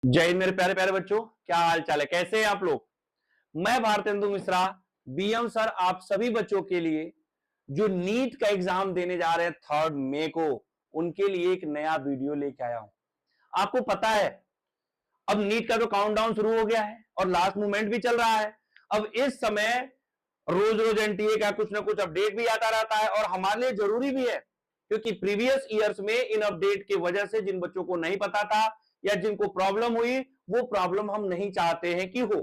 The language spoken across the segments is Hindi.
जय हिंद मेरे प्यारे प्यारे बच्चों, क्या हाल चाल है, कैसे हैं आप लोग। मैं भारतेंदु मिश्रा बीएम सर आप सभी बच्चों के लिए जो नीट का एग्जाम देने जा रहे हैं 3 मई को, उनके लिए एक नया वीडियो लेके आया हूं। आपको पता है अब नीट का जो काउंटडाउन शुरू हो गया है और लास्ट मूवमेंट भी चल रहा है। अब इस समय रोज रोज एनटीए का कुछ ना कुछ अपडेट भी आता रहता है और हमारे लिए जरूरी भी है, क्योंकि प्रीवियस ईयर्स में इन अपडेट की वजह से जिन बच्चों को नहीं पता था या जिनको प्रॉब्लम हुई, वो प्रॉब्लम हम नहीं चाहते हैं कि हो।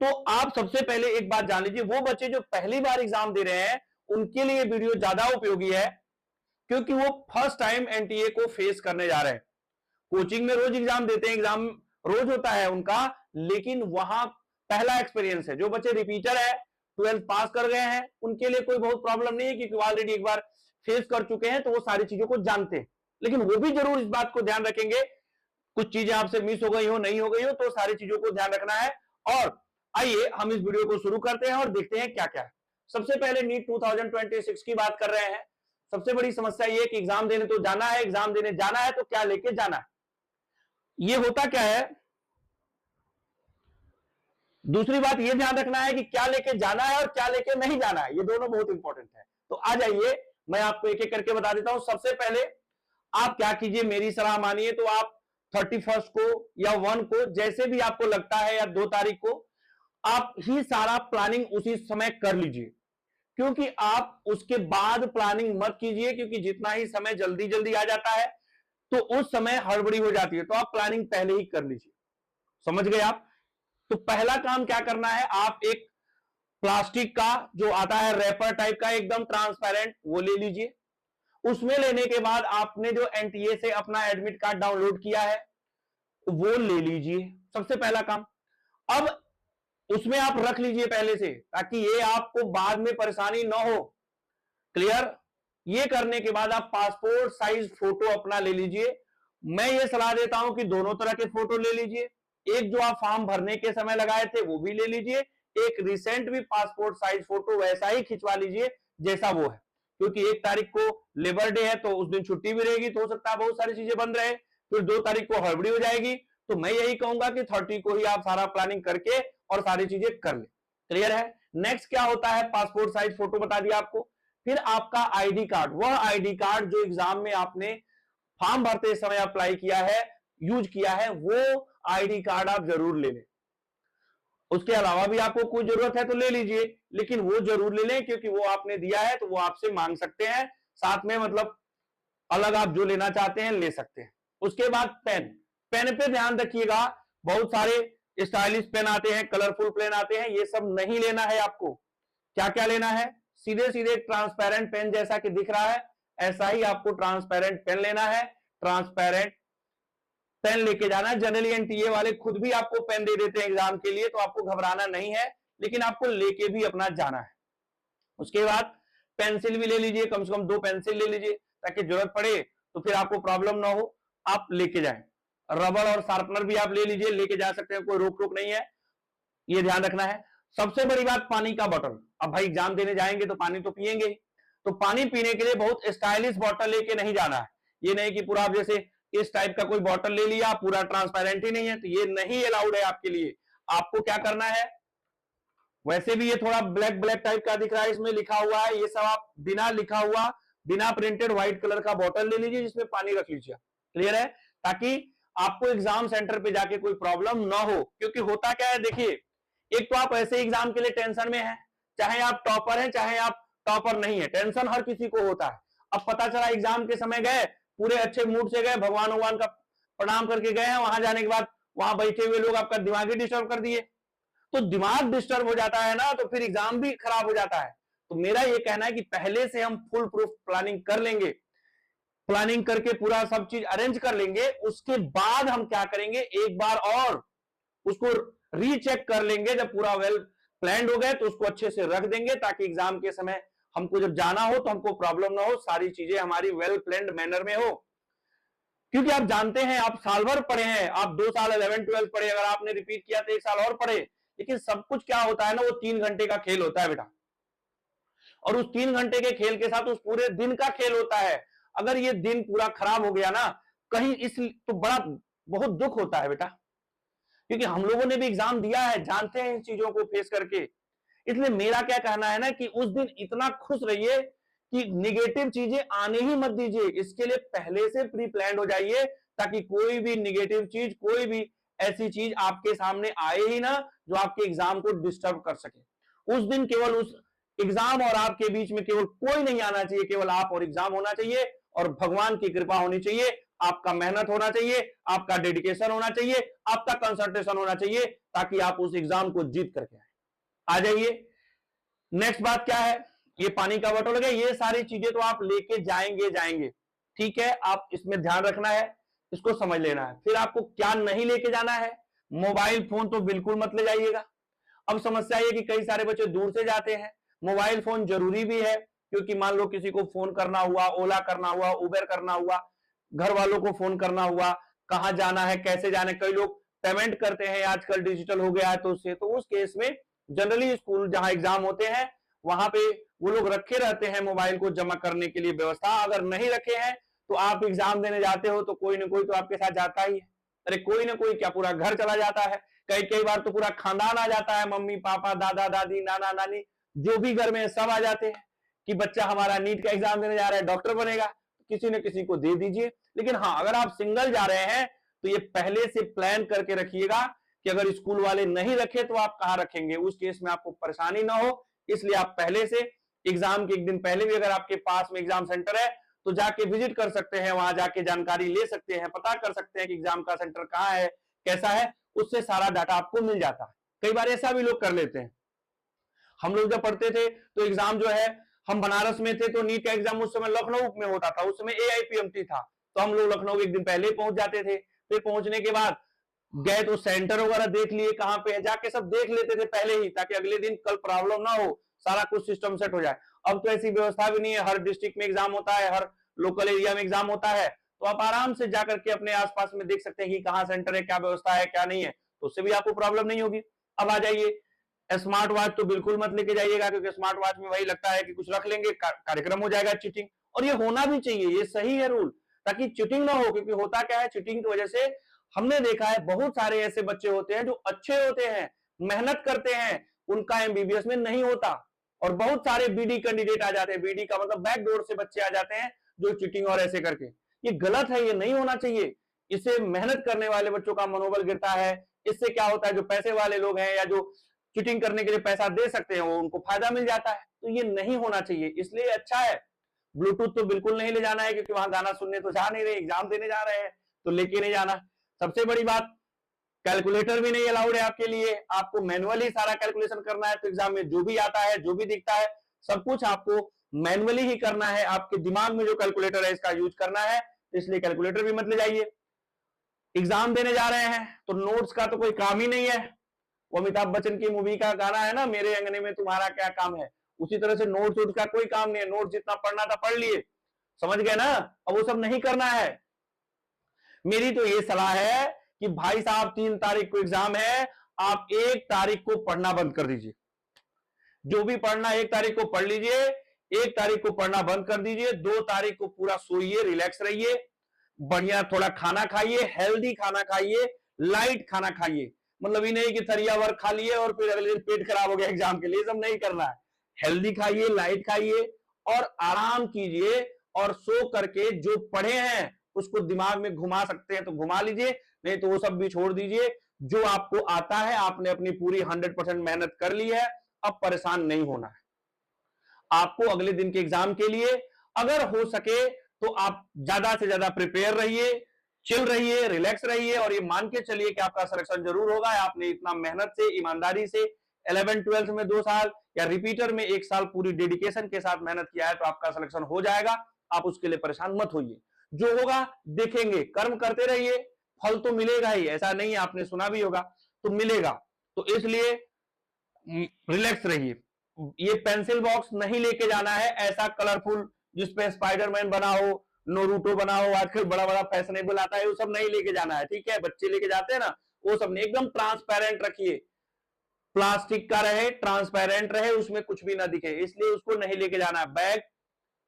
तो आप सबसे पहले एक बात जान लीजिए, वो बच्चे जो पहली बार एग्जाम दे रहे हैं उनके लिए वीडियो ज्यादा उपयोगी है, क्योंकि वो फर्स्ट टाइम एनटीए को फेस करने जा रहे हैं। कोचिंग में रोज एग्जाम देते हैं, एग्जाम रोज होता है उनका, लेकिन वहां पहला एक्सपीरियंस है। जो बच्चे रिपीटर है, 12th पास कर गए हैं, उनके लिए कोई बहुत प्रॉब्लम नहीं है, क्योंकि ऑलरेडी एक बार फेस कर चुके हैं तो वो सारी चीजों को जानते हैं। लेकिन वो भी जरूर इस बात को ध्यान रखेंगे, कुछ चीजें आपसे मिस हो गई हो, नहीं हो गई हो, तो सारी चीजों को ध्यान रखना है। और आइए हम इस वीडियो को शुरू करते हैं और देखते हैं क्या क्या है। सबसे पहले नीट 2026 की बात कर रहे हैं। सबसे बड़ी समस्या यह कि एग्जाम देने तो जाना है, एग्जाम देने जाना है तो क्या लेके जाना है, ये होता क्या है। दूसरी बात यह ध्यान रखना है कि क्या लेके जाना है और क्या लेके नहीं जाना है, ये दोनों बहुत इंपॉर्टेंट है। तो आ जाइए, मैं आपको एक एक करके बता देता हूं। सबसे पहले आप क्या कीजिए, मेरी सलाह मानिए तो आप 31 को या 1 को, जैसे भी आपको लगता है, या 2 तारीख को आप ही सारा प्लानिंग उसी समय कर लीजिए, क्योंकि आप उसके बाद प्लानिंग मत कीजिए, क्योंकि जितना ही समय जल्दी जल्दी आ जाता है तो उस समय हड़बड़ी हो जाती है। तो आप प्लानिंग पहले ही कर लीजिए, समझ गए आप। तो पहला काम क्या करना है, आप एक प्लास्टिक का जो आता है रैपर टाइप का एकदम ट्रांसपेरेंट, वो ले लीजिए। उसमें लेने के बाद आपने जो एनटीए से अपना एडमिट कार्ड डाउनलोड किया है वो ले लीजिए, सबसे पहला काम। अब उसमें आप रख लीजिए पहले से, ताकि ये आपको बाद में परेशानी ना हो। क्लियर। ये करने के बाद आप पासपोर्ट साइज फोटो अपना ले लीजिए। मैं ये सलाह देता हूं कि दोनों तरह के फोटो ले लीजिए। एक जो आप फॉर्म भरने के समय लगाए थे वो भी ले लीजिए, एक रिसेंट भी पासपोर्ट साइज फोटो वैसा ही खिंचवा लीजिए जैसा वो है, क्योंकि 1 तारीख को लेबर डे है तो उस दिन छुट्टी भी रहेगी, तो हो सकता है बहुत सारी चीजें बंद रहे, फिर 2 तारीख को हड़बड़ी हो जाएगी। तो मैं यही कहूंगा कि 30 को ही आप सारा प्लानिंग करके और सारी चीजें कर ले। क्लियर है। नेक्स्ट क्या होता है, पासपोर्ट साइज फोटो बता दिया आपको। फिर आपका आईडी कार्ड, वह आईडी कार्ड जो एग्जाम में आपने फॉर्म भरते समय अप्लाई किया है, यूज किया है, वो आईडी कार्ड आप जरूर ले लें। उसके अलावा भी आपको कोई जरूरत है तो ले लीजिए, लेकिन वो जरूर ले लें, क्योंकि वो आपने दिया है तो वो आपसे मांग सकते हैं साथ में, मतलब अलग आप जो लेना चाहते हैं ले सकते हैं। उसके बाद पेन, पेन पे ध्यान रखिएगा, बहुत सारे स्टाइलिश पेन आते हैं, कलरफुल पेन आते हैं, ये सब नहीं लेना है आपको। क्या क्या लेना है, सीधे सीधे ट्रांसपेरेंट पेन जैसा कि दिख रहा है ऐसा ही आपको ट्रांसपेरेंट पेन लेना है। ट्रांसपेरेंट पेन लेके जाना है। जनरली एनटीए वाले खुद भी आपको पेन दे देते हैं एग्जाम के लिए, तो आपको घबराना नहीं है, लेकिन आपको लेके भी अपना जाना है। उसके बाद पेंसिल भी ले लीजिए, कम से कम 2 पेंसिल ले लीजिए, ताकि जरूरत पड़े तो फिर आपको प्रॉब्लम ना हो, आप लेके जाएं। रबड़ और शार्पनर भी आप ले लीजिए, लेके जा सकते हैं, कोई रोक टोक नहीं है, ये ध्यान रखना है। सबसे बड़ी बात, पानी का बोतल। अब भाई एग्जाम देने जाएंगे तो पानी तो पिएंगे, तो पानी पीने के लिए बहुत स्टाइलिश बोतल लेके नहीं जाना है। ये नहीं कि पूरा आप जैसे इस टाइप का कोई बोतल ले लिया, पूरा ट्रांसपेरेंट ही नहीं है, तो ये नहीं अलाउड है आपके लिए। आपको क्या करना है, वैसे भी ये थोड़ा ब्लैक ब्लैक टाइप का दिख रहा है, इसमें लिखा हुआ है, ये सब आप बिना लिखा हुआ, बिना प्रिंटेड व्हाइट कलर का बोतल ले लीजिए, जिसमें पानी रख लीजिए। क्लियर है, ताकि आपको एग्जाम सेंटर पे जाके कोई प्रॉब्लम ना हो। क्योंकि होता क्या है, देखिए, एक तो आप ऐसे एग्जाम के लिए टेंशन में हैं, चाहे आप टॉपर हैं चाहे आप टॉपर नहीं है, टेंशन हर किसी को होता है। अब पता चला एग्जाम के समय गए, पूरे अच्छे मूड से गए, भगवान भगवान का प्रणाम करके गए हैं, वहां जाने के बाद वहां बैठे हुए लोग आपका दिमाग ही डिस्टर्ब कर दिए, तो दिमाग डिस्टर्ब हो जाता है ना, तो फिर एग्जाम भी खराब हो जाता है। तो मेरा ये कहना है कि पहले से हम फुल प्रूफ प्लानिंग कर लेंगे, प्लानिंग करके पूरा सब चीज अरेंज कर लेंगे, उसके बाद हम क्या करेंगे, एक बार और उसको रीचेक कर लेंगे। जब पूरा वेल प्लान्ड हो गए तो उसको अच्छे से रख देंगे, ताकि एग्जाम के समय हमको जब जाना हो तो हमको प्रॉब्लम ना हो, सारी चीजें हमारी वेल प्लान्ड मैनर में हो। क्योंकि आप जानते हैं, आप साल भर पढ़े हैं, आप 2 साल 11 12 पढ़े, अगर आपने रिपीट किया तो 1 साल और पढ़े, लेकिन सब कुछ क्या होता है ना, वो 3 घंटे का खेल होता है बेटा, और उस 3 घंटे के खेल के साथ उस पूरे दिन का खेल होता है। अगर ये दिन पूरा खराब हो गया ना कहीं, इस तो बड़ा बहुत दुख होता है बेटा। क्योंकि हम लोगों ने भी एग्जाम दिया है, जानते हैं इन चीजों को फेस करके। इसलिए मेरा क्या कहना है ना कि उस दिन इतना खुश रहिए कि निगेटिव चीजें आने ही मत दीजिए। इसके लिए पहले से प्री प्लान हो जाइए, ताकि कोई भी निगेटिव चीज, कोई भी ऐसी चीज आपके सामने आए ही ना जो आपके एग्जाम को डिस्टर्ब कर सके। उस दिन केवल उस एग्जाम और आपके बीच में केवल कोई नहीं आना चाहिए, केवल आप और एग्जाम होना चाहिए, और भगवान की कृपा होनी चाहिए, आपका मेहनत होना चाहिए, आपका डेडिकेशन होना चाहिए, आपका कंसंट्रेशन होना चाहिए, ताकि आप उस एग्जाम को जीत करके आए। आ जाइए, नेक्स्ट बात क्या है, ये पानी का बॉटल हो गया, ये सारी चीजें तो आप लेके जाएंगे, ठीक है, आप इसमें ध्यान रखना है, इसको समझ लेना है। फिर आपको क्या नहीं लेके जाना है, मोबाइल फोन तो बिल्कुल मत ले जाइएगा। अब समस्या ये कि कई सारे बच्चे दूर से जाते हैं, मोबाइल फोन जरूरी भी है, क्योंकि मान लो किसी को फोन करना हुआ, ओला करना हुआ, उबेर करना हुआ, घर वालों को फोन करना हुआ, कहां जाना है, कैसे जाना है, कई लोग पेमेंट करते हैं आजकल डिजिटल हो गया है, तो उससे, तो उस केस में जनरली स्कूल जहां एग्जाम होते हैं वहां पे वो लोग रखे रहते हैं मोबाइल को जमा करने के लिए व्यवस्था। अगर नहीं रखे हैं तो आप एग्जाम देने जाते हो तो कोई ना कोई तो आपके साथ जाता ही है। अरे कोई ना कोई क्या, पूरा घर चला जाता है, कई कई बार तो पूरा खानदान आ जाता है, मम्मी पापा, दादा दादी, नाना नानी, जो भी घर में सब आ जाते हैं कि बच्चा हमारा नीट का एग्जाम देने जा रहा है, डॉक्टर बनेगा, किसी न किसी को दे दीजिए। लेकिन हाँ, अगर आप सिंगल जा रहे हैं तो ये पहले से प्लान करके रखिएगा कि अगर स्कूल वाले नहीं रखे तो आप कहां रखेंगे, उस केस में आपको परेशानी ना हो। इसलिए आप पहले से एग्जाम के एक दिन पहले भी अगर आपके पास में एग्जाम सेंटर है तो जाके विजिट कर सकते हैं, वहां जाके जानकारी ले सकते हैं, पता कर सकते हैं कि एग्जाम का सेंटर कहां है, कैसा है, उससे सारा डाटा आपको मिल जाता है। कई बार ऐसा भी लोग कर लेते हैं। हम लोग जब पढ़ते थे तो एग्जाम जो है, हम बनारस में थे तो नीट का एग्जाम उस समय लखनऊ में होता था, उस समय AIPMT था, तो हम लोग लखनऊ एक दिन पहले पहुंच जाते थे। फिर पहुंचने के बाद गए तो सेंटर वगैरह देख लिए कहां पे है, जाके सब देख लेते थे पहले ही, ताकि अगले दिन कल प्रॉब्लम ना हो, सारा कुछ सिस्टम सेट हो जाए। अब तो ऐसी व्यवस्था भी नहीं है, हर डिस्ट्रिक्ट में एग्जाम होता है, हर लोकल एरिया में एग्जाम होता है, तो आप आराम से जाकर के अपने आसपास में देख सकते हैं कि कहां सेंटर है, क्या व्यवस्था है, क्या नहीं है, तो उससे भी आपको प्रॉब्लम नहीं होगी। अब आ जाइए, स्मार्ट वॉच तो बिल्कुल मत लेके जाइएगा, क्योंकि स्मार्ट वॉच में वही लगता है कि कुछ रख लेंगे, कार्यक्रम हो जाएगा चीटिंग, और ये होना भी चाहिए, ये सही है रूल, ताकि चीटिंग ना हो। क्योंकि होता क्या है, चीटिंग की वजह से हमने देखा है बहुत सारे ऐसे बच्चे होते हैं जो अच्छे होते हैं, मेहनत करते हैं, उनका MBBS में नहीं होता, और बहुत सारे BD कैंडिडेट आ जाते हैं, BD का मतलब बैकडोर से बच्चे आ जाते हैं जो चीटिंग और ऐसे करके। ये गलत है, ये नहीं होना चाहिए। इससे मेहनत करने वाले बच्चों का मनोबल गिरता है। इससे क्या होता है, जो पैसे वाले लोग हैं या जो चीटिंग करने के लिए पैसा दे सकते हैं, वो उनको फायदा मिल जाता है, तो ये नहीं होना चाहिए। इसलिए अच्छा है, ब्लूटूथ तो बिल्कुल नहीं ले जाना है, क्योंकि वहां गाना सुनने तो जा नहीं रहे, एग्जाम देने जा रहे हैं, तो लेके नहीं जाना। सबसे बड़ी बात, कैलकुलेटर भी नहीं अलाउड है आपके लिए, आपको मैनुअली सारा कैलकुलेशन करना है। तो एग्जाम में जो भी आता है, जो भी दिखता है, सब कुछ आपको मैनुअली ही करना है, आपके दिमाग में जो कैलकुलेटर है इसका यूज करना है, इसलिए कैलकुलेटर भी मत ले जाइए। एग्जाम देने जा रहे हैं तो नोट्स का तो कोई काम ही नहीं है। वो अमिताभ बच्चन की मूवी का गाना है ना, मेरे अंगने में तुम्हारा क्या काम है, उसी तरह से नोट्स का कोई काम नहीं है। नोट्स जितना पढ़ना था पढ़ लिए, समझ गए ना, अब वो सब नहीं करना है। मेरी तो ये सलाह है कि भाई साहब 3 तारीख को एग्जाम है, आप 1 तारीख को पढ़ना बंद कर दीजिए। जो भी पढ़ना 1 तारीख को पढ़ लीजिए, 1 तारीख को पढ़ना बंद कर दीजिए, 2 तारीख को पूरा सोइए, रिलैक्स रहिए, बढ़िया थोड़ा खाना खाइए, हेल्दी खाना खाइए, लाइट खाना खाइए। मतलब ये नहीं कि थरिया भर खा लिए और फिर अगले दिन पेट खराब हो गया एग्जाम के लिए, सब नहीं करना है। हेल्दी खाइए, लाइट खाइए और आराम कीजिए, और सो करके जो पढ़े हैं उसको दिमाग में घुमा सकते हैं तो घुमा लीजिए, नहीं तो वो सब भी छोड़ दीजिए। जो आपको आता है, आपने अपनी पूरी 100% मेहनत कर ली है, अब परेशान नहीं होना है। आपको अगले दिन के एग्जाम के लिए अगर हो सके तो आप ज्यादा से ज्यादा प्रिपेयर रहिए, चिल रहिए, रिलैक्स रहिए, और ये मान के चलिए कि आपका सिलेक्शन जरूर होगा। आपने इतना मेहनत से, ईमानदारी से 11th 12th में 2 साल या रिपीटर में 1 साल पूरी डेडिकेशन के साथ मेहनत किया है, तो आपका सिलेक्शन हो जाएगा। आप उसके लिए परेशान मत होइए, जो होगा देखेंगे, कर्म करते रहिए, फल तो मिलेगा ही, ऐसा नहीं है, आपने सुना भी होगा, तो मिलेगा। तो इसलिए रिलैक्स रहिए। ये पेंसिल बॉक्स नहीं लेके जाना है ऐसा कलरफुल जिसपे स्पाइडरमैन बना हो, नोरूटो बना हो, आजकल बड़ा बड़ा फैशनेबल आता है, वो सब नहीं लेके जाना है, ठीक है। बच्चे लेके जाते हैं ना, वो सब नहीं, एकदम ट्रांसपेरेंट रखिए, प्लास्टिक का रहे, ट्रांसपेरेंट रहे, उसमें कुछ भी ना दिखे, इसलिए उसको नहीं लेके जाना है। बैग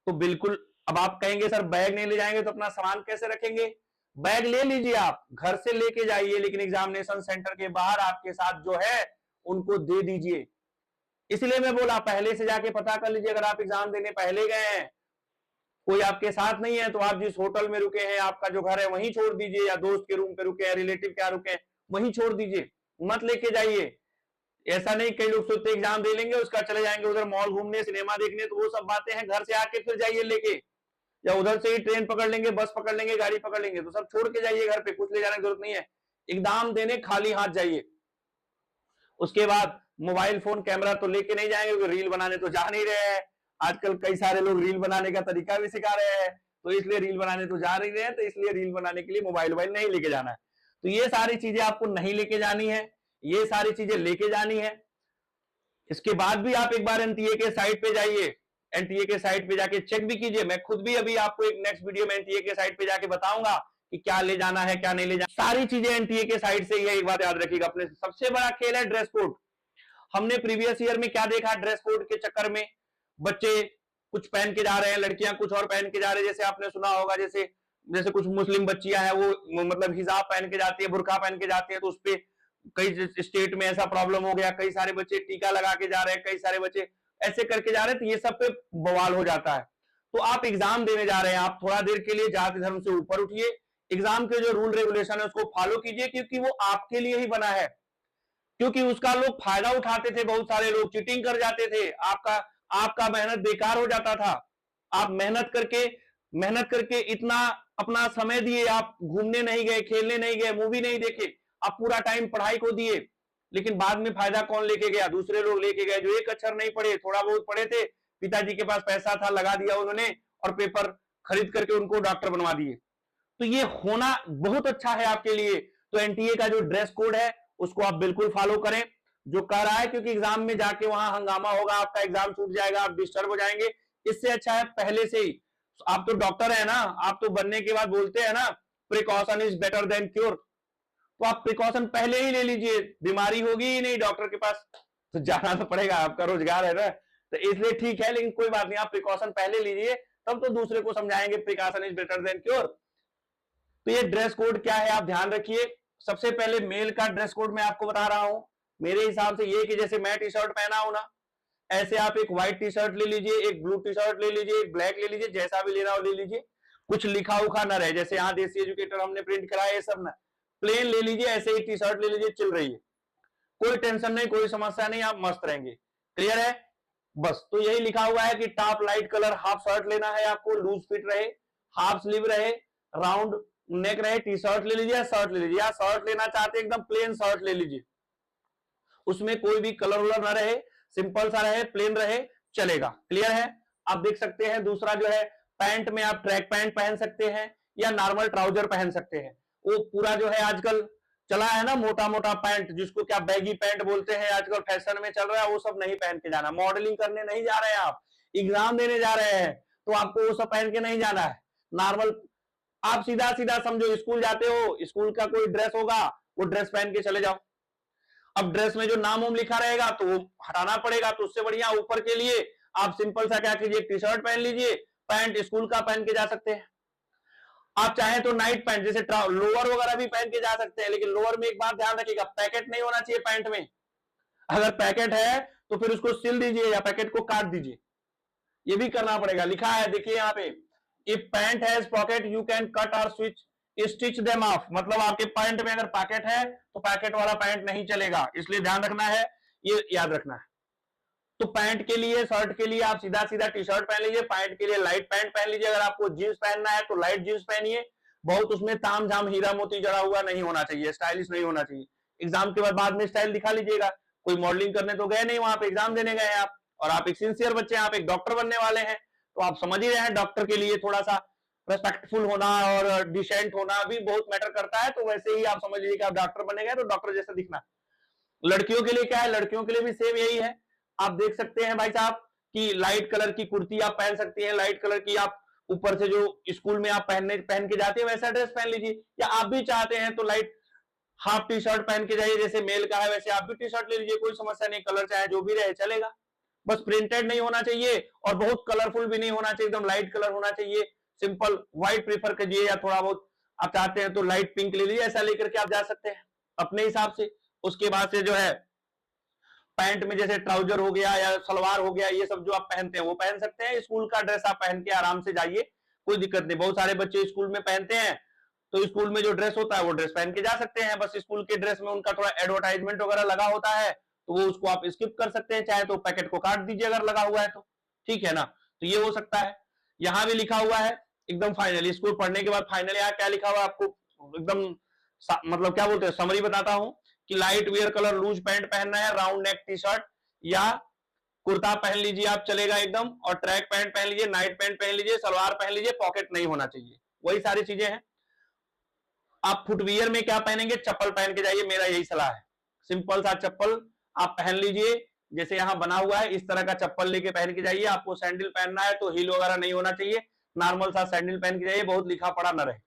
तो बिल्कुल, अब आप कहेंगे सर बैग नहीं ले जाएंगे तो अपना सामान कैसे रखेंगे, बैग ले लीजिए, आप घर से लेके जाइए, लेकिन एग्जामिनेशन सेंटर के बाहर आपके साथ जो है उनको दे दीजिए। इसलिए मैं बोला पहले से जाके पता कर लीजिए, अगर आप एग्जाम देने पहले गए हैं, कोई आपके साथ नहीं है, तो आप जिस होटल में रुके हैं, आपका जो घर है वहीं छोड़ दीजिए, या दोस्त के रूम पे रुके हैं, रिलेटिव क्या रुके हैं वहीं छोड़ दीजिए, मत लेके जाइए। ऐसा नहीं, कई लोग सोचते एग्जाम दे लेंगे उसका चले जाएंगे उधर मॉल घूमने, सिनेमा देखने, तो वो सब बातें हैं, घर से आके फिर जाइए लेके, या उधर से ही ट्रेन पकड़ लेंगे, बस पकड़ लेंगे, गाड़ी पकड़ लेंगे, तो सब छोड़ के जाइए घर पे, कुछ ले जाने की जरूरत नहीं है। एग्जाम देने खाली हाथ जाइए। उसके बाद मोबाइल फोन कैमरा तो लेके नहीं जाएंगे, क्योंकि रील बनाने तो जा नहीं रहे हैं, आजकल कई सारे लोग रील बनाने का तरीका भी सिखा रहे हैं, तो इसलिए रील बनाने तो जा नहीं रहे हैं, तो इसलिए रील बनाने के लिए मोबाइल नहीं लेके जाना है। तो ये सारी चीजें आपको नहीं लेके जानी है, ये सारी चीजें लेके जानी है। इसके बाद भी आप एक बार एनटीए के साइट पे जाइए, एनटीए के साइट पे जाके चेक भी कीजिए। मैं खुद भी अभी आपको एक नेक्स्ट वीडियो में एनटीए के साइट पे जाके बताऊंगा कि क्या ले जाना है क्या नहीं ले जाना, सारी चीजें एनटीए के साइट से ही है। एक बात याद रखिएगा, अपने सबसे बड़ा खेल है ड्रेस कोड। हमने प्रीवियस ईयर में क्या देखा, ड्रेस कोड के चक्कर में बच्चे कुछ पहन के जा रहे हैं, लड़कियां कुछ और पहन के जा रहे हैं। जैसे आपने सुना होगा, जैसे जैसे कुछ मुस्लिम बच्चियां हैं, वो मतलब हिजाब पहन के जाती है, बुरका पहन के जाती है, तो उसपे कई स्टेट में ऐसा प्रॉब्लम हो गया, कई सारे बच्चे टीका लगा के जा रहे हैं, कई सारे बच्चे ऐसे करके जा रहे हैं, तो ये सब पे बवाल हो जाता है। तो आप एग्जाम देने जा रहे हैं, आप थोड़ा देर के लिए जाति धर्म से ऊपर उठिए, एग्जाम के जो रूल रेगुलेशन है उसको फॉलो कीजिए, क्योंकि वो आपके लिए ही बना है। क्योंकि उसका लोग फायदा उठाते थे, बहुत सारे लोग चीटिंग कर जाते थे, आपका मेहनत बेकार हो जाता था। आप मेहनत करके इतना अपना समय दिए, आप घूमने नहीं गए, खेलने नहीं गए, मूवी नहीं देखे, आप पूरा टाइम पढ़ाई को दिए, लेकिन बाद में फायदा कौन लेके गया, दूसरे लोग लेके गए, जो एक अक्षर नहीं पढ़े, थोड़ा बहुत पढ़े थे, पिताजी के पास पैसा था, लगा दिया उन्होंने, और पेपर खरीद करके उनको डॉक्टर बनवा दिए। तो ये होना बहुत अच्छा है आपके लिए। तो एनटीए का जो ड्रेस कोड है उसको आप बिल्कुल फॉलो करें, जो कह रहा है, क्योंकि एग्जाम में जाके वहां हंगामा होगा, आपका एग्जाम छूट जाएगा, आप डिस्टर्ब हो जाएंगे। इससे अच्छा है पहले से ही, आप तो डॉक्टर है ना, आप तो बनने के बाद बोलते हैं ना, precaution is better than cure, तो आप प्रिकॉशन पहले ही ले लीजिए। बीमारी होगी ही नहीं, डॉक्टर के पास तो जाना तो पड़ेगा, आपका रोजगार है ना, तो इसलिए ठीक है, लेकिन कोई बात नहीं, आप प्रिकॉशन पहले लीजिए, तब तो दूसरे को समझाएंगे precaution is better than cure. तो ये ड्रेस कोड क्या है आप ध्यान रखिए। सबसे पहले मेल का ड्रेस कोड मैं आपको बता रहा हूं, मेरे हिसाब से ये कि जैसे मैं टी शर्ट पहना हूं ना, ऐसे आप एक व्हाइट टी शर्ट ले लीजिए, एक ब्लू टी शर्ट ले लीजिए, एक ब्लैक ले लीजिए, जैसा भी लेना हो ले लीजिए, कुछ लिखा उखा ना रहे, जैसे यहाँ देसी एजुकेटर हमने प्रिंट कराया ये सब ना, प्लेन ले लीजिए, ऐसे ही टी शर्ट ले लीजिए, चिल रही है, कोई टेंशन नहीं, कोई समस्या नहीं, आप मस्त रहेंगे। क्लियर है? बस तो यही लिखा हुआ है कि top light colour half shirt लेना है आपको, लूज फिट रहे, हाफ स्लीव रहे, राउंड नेक रहे, टी शर्ट ले लीजिए, शर्ट ले लीजिए, या शर्ट लेना चाहते हैं एकदम प्लेन शर्ट ले लीजिए, उसमें कोई भी कलर वलर ना रहे, सिंपल सा रहे, प्लेन रहे, चलेगा। क्लियर है? आप देख सकते हैं दूसरा जो है, पैंट में आप ट्रैक पैंट पहन सकते हैं या नॉर्मल ट्राउजर पहन सकते हैं। वो पूरा जो है आजकल चला है ना, मोटा मोटा पैंट, जिसको क्या बैगी पैंट बोलते हैं, आजकल फैशन में चल रहा है, वो सब नहीं पहन के जाना। मॉडलिंग करने नहीं जा रहे हैं आप, एग्जाम देने जा रहे हैं, तो आपको वो सब पहन के नहीं जाना है। नॉर्मल आप सीधा सीधा समझो, स्कूल जाते हो, स्कूल का कोई ड्रेस होगा, वो ड्रेस पहन के चले जाओ। अब ड्रेस में जो नाम वाम लिखा रहेगा तो वो हटाना पड़ेगा, तो उससे बढ़िया ऊपर के लिए आप सिंपल सा क्या कीजिए, टी शर्ट पहन लीजिए, पैंट स्कूल का पहन के जा सकते हैं। आप चाहें तो नाइट पैंट जैसे लोअर वगैरह भी पहन के जा सकते हैं, लेकिन लोअर में एक बात ध्यान रखिएगा, पैकेट नहीं होना चाहिए पैंट में। अगर पैकेट है तो फिर उसको सिल दीजिए या पैकेट को काट दीजिए, ये भी करना पड़ेगा। लिखा है देखिए यहाँ पे, if pant has pocket you can cut और स्टिच देम ऑफ, मतलब आपके पैंट में अगर पैकेट है तो पैकेट वाला पैंट नहीं चलेगा, इसलिए ध्यान रखना है, ये याद रखना है। तो पैंट के लिए, शर्ट के लिए आप सीधा सीधा टी शर्ट पहन लीजिए, पैंट के लिए लाइट पैंट पहन लीजिए, अगर आपको जींस पहनना है तो लाइट जींस पहनिए, बहुत उसमें ताम झाम हीरा मोती जड़ा हुआ नहीं होना चाहिए, स्टाइलिश नहीं होना चाहिए। एग्जाम के बाद में स्टाइल दिखा लीजिएगा, कोई मॉडलिंग करने तो गए नहीं, वहां पे एग्जाम देने गए हैं आप, और आप एक सिंसियर बच्चे हैं, आप एक डॉक्टर बनने वाले हैं, तो आप समझ ही रहे हैं, डॉक्टर के लिए थोड़ा सा रेस्पेक्टफुल होना और डिसेंट होना भी बहुत मैटर करता है। तो वैसे ही आप समझ लीजिए कि आप डॉक्टर बने गए तो डॉक्टर जैसा दिखना। लड़कियों के लिए क्या है, लड़कियों के लिए भी सेम यही है। आप देख सकते हैं भाई साहब कि लाइट कलर की कुर्ती आप पहन सकती हैं, लाइट कलर की आप ऊपर से जो स्कूल में आप पहन के जाते हैं वैसा ड्रेस पहन लीजिए, या आप भी चाहते हैं तो लाइट हाफ टी शर्ट पहन के जाइए, जैसे मेल का है वैसे आप भी टी शर्ट ले लीजिए, कोई समस्या नहीं, कलर चाहे जो भी रहे चलेगा, बस प्रिंटेड नहीं होना चाहिए और बहुत कलरफुल भी नहीं होना चाहिए, एकदम लाइट कलर होना चाहिए। सिंपल व्हाइट प्रीफर कीजिए, या थोड़ा बहुत आप चाहते हैं तो लाइट पिंक ले लीजिए, ऐसा लेकर के आप जा सकते हैं अपने हिसाब से। उसके बाद से जो है पैंट में जैसे ट्राउजर हो गया या सलवार हो गया, ये सब जो आप पहनते हैं वो पहन सकते हैं। स्कूल का ड्रेस आप पहन के आराम से जाइए, कोई दिक्कत नहीं। बहुत सारे बच्चे स्कूल में पहनते हैं, तो स्कूल में जो ड्रेस होता है वो ड्रेस पहन के जा सकते हैं। बस स्कूल के ड्रेस में उनका थोड़ा एडवर्टाइजमेंट वगैरह लगा होता है, तो वो उसको आप स्किप कर सकते हैं, चाहे तो पैकेट को काट दीजिए अगर लगा हुआ है तो, ठीक है ना। तो ये हो सकता है। यहां भी लिखा हुआ है एकदम फाइनली, स्कूल पढ़ने के बाद फाइनली यहाँ क्या लिखा हुआ है आपको एकदम मतलब क्या बोलते हैं, समरी बताता हूं कि light wear colour loose pant पहनना है, राउंड नेक टी शर्ट या कुर्ता पहन लीजिए आप चलेगा एकदम, और ट्रैक पैंट पहन लीजिए, नाइट पैंट पहन लीजिए, सलवार पहन लीजिए, पॉकेट नहीं होना चाहिए, वही सारी चीजें हैं। आप फुटवियर में क्या पहनेंगे, चप्पल पहन के जाइए, मेरा यही सलाह है। सिंपल सा चप्पल आप पहन लीजिए, जैसे यहां बना हुआ है इस तरह का चप्पल लेके पहन के जाइए। आपको सैंडल पहनना है तो हील वगैरह नहीं होना चाहिए, नॉर्मल सा सैंडल पहन के जाइए, बहुत लिखा पड़ा न रहे।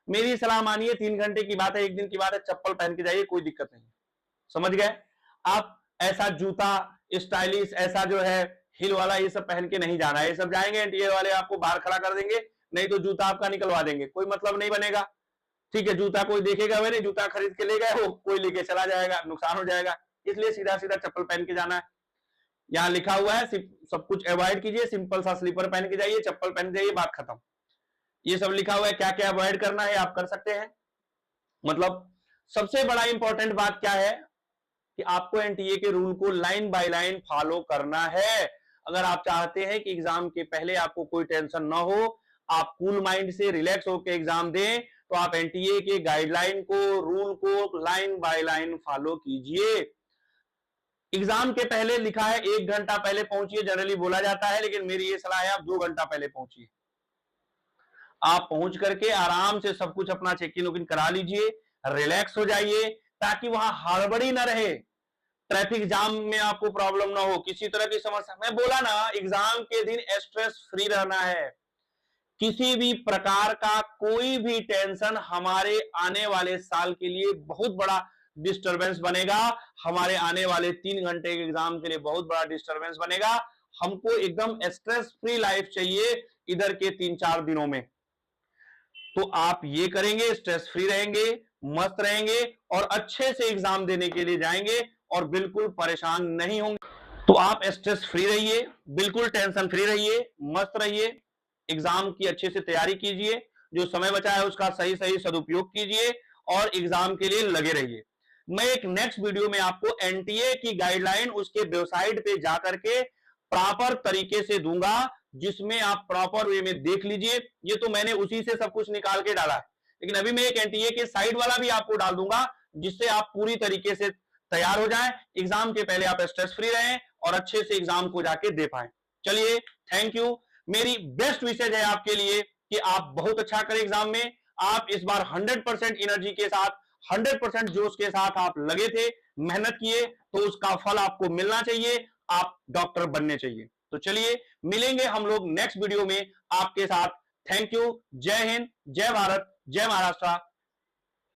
मेरी सलाह मानिए, 3 घंटे की बात है, एक दिन की बात है, चप्पल पहन के जाइए, कोई दिक्कत नहीं। समझ गए आप। ऐसा जूता स्टाइलिश ऐसा जो है हिल वाला ये सब पहन के नहीं जाना है। ये सब जाएंगे एनटीए वाले आपको बाहर खड़ा कर देंगे, नहीं तो जूता आपका निकलवा देंगे, कोई मतलब नहीं बनेगा, ठीक है। जूता कोई देखेगा भी नहीं, जूता खरीद के ले गए वो कोई लेके चला जाएगा, नुकसान हो जाएगा। इसलिए सीधा सीधा चप्पल पहन के जाना है। यहाँ लिखा हुआ है सब कुछ अवॉइड कीजिए, सिंपल सा स्लीपर पहन के जाइए, चप्पल पहन के जाइए, बात खत्म। ये सब लिखा हुआ है, क्या क्या अवॉइड करना है आप कर सकते हैं। मतलब सबसे बड़ा इंपॉर्टेंट बात क्या है कि आपको एनटीए के रूल को लाइन बाय लाइन फॉलो करना है। अगर आप चाहते हैं कि एग्जाम के पहले आपको कोई टेंशन ना हो, आप कूल माइंड से रिलैक्स होकर एग्जाम दें, तो आप एनटीए के गाइडलाइन को, रूल को लाइन बाय लाइन फॉलो कीजिए। एग्जाम के पहले लिखा है 1 घंटा पहले पहुंचिए, जनरली बोला जाता है, लेकिन मेरी ये सलाह है आप 2 घंटा पहले पहुंचिए। आप पहुंच करके आराम से सब कुछ अपना चेक इन वोकिन करा लीजिए, रिलैक्स हो जाइए, ताकि वहां हड़बड़ी ना रहे, ट्रैफिक जाम में आपको प्रॉब्लम ना हो, किसी तरह की समस्या। मैं बोला ना, एग्जाम के दिन स्ट्रेस फ्री रहना है। किसी भी प्रकार का कोई भी टेंशन हमारे आने वाले साल के लिए बहुत बड़ा डिस्टरबेंस बनेगा, हमारे आने वाले 3 घंटे के एग्जाम के लिए बहुत बड़ा डिस्टरबेंस बनेगा। हमको एकदम स्ट्रेस फ्री लाइफ चाहिए इधर के 3-4 दिनों में। तो आप ये करेंगे, स्ट्रेस फ्री रहेंगे, मस्त रहेंगे और अच्छे से एग्जाम देने के लिए जाएंगे और बिल्कुल परेशान नहीं होंगे। तो आप स्ट्रेस फ्री रहिए, बिल्कुल टेंशन फ्री रहिए, मस्त रहिए, एग्जाम की अच्छे से तैयारी कीजिए, जो समय बचा है उसका सही सही सदुपयोग कीजिए और एग्जाम के लिए लगे रहिए। मैं एक नेक्स्ट वीडियो में आपको एनटीए की गाइडलाइन उसके वेबसाइट पे जाकर के प्रॉपर तरीके से दूंगा, जिसमें आप प्रॉपर वे में देख लीजिए। ये तो मैंने उसी से सब कुछ निकाल के डाला है, लेकिन अभी मैं एक एनटीए के साइड वाला भी आपको डाल दूंगा, जिससे आप पूरी तरीके से तैयार हो जाएं, एग्जाम के पहले आप स्ट्रेस फ्री रहें और अच्छे से एग्जाम को जाके दे पाएं। चलिए, थैंक यू। मेरी बेस्ट विशेज है आपके लिए कि आप बहुत अच्छा करें एग्जाम में। आप इस बार 100% एनर्जी के साथ, 100% जोश के साथ आप लगे थे, मेहनत किए, तो उसका फल आपको मिलना चाहिए, आप डॉक्टर बनने चाहिए। तो चलिए, मिलेंगे हम लोग नेक्स्ट वीडियो में आपके साथ। Thank you. जय हिंद, जय भारत, जय महाराष्ट्र।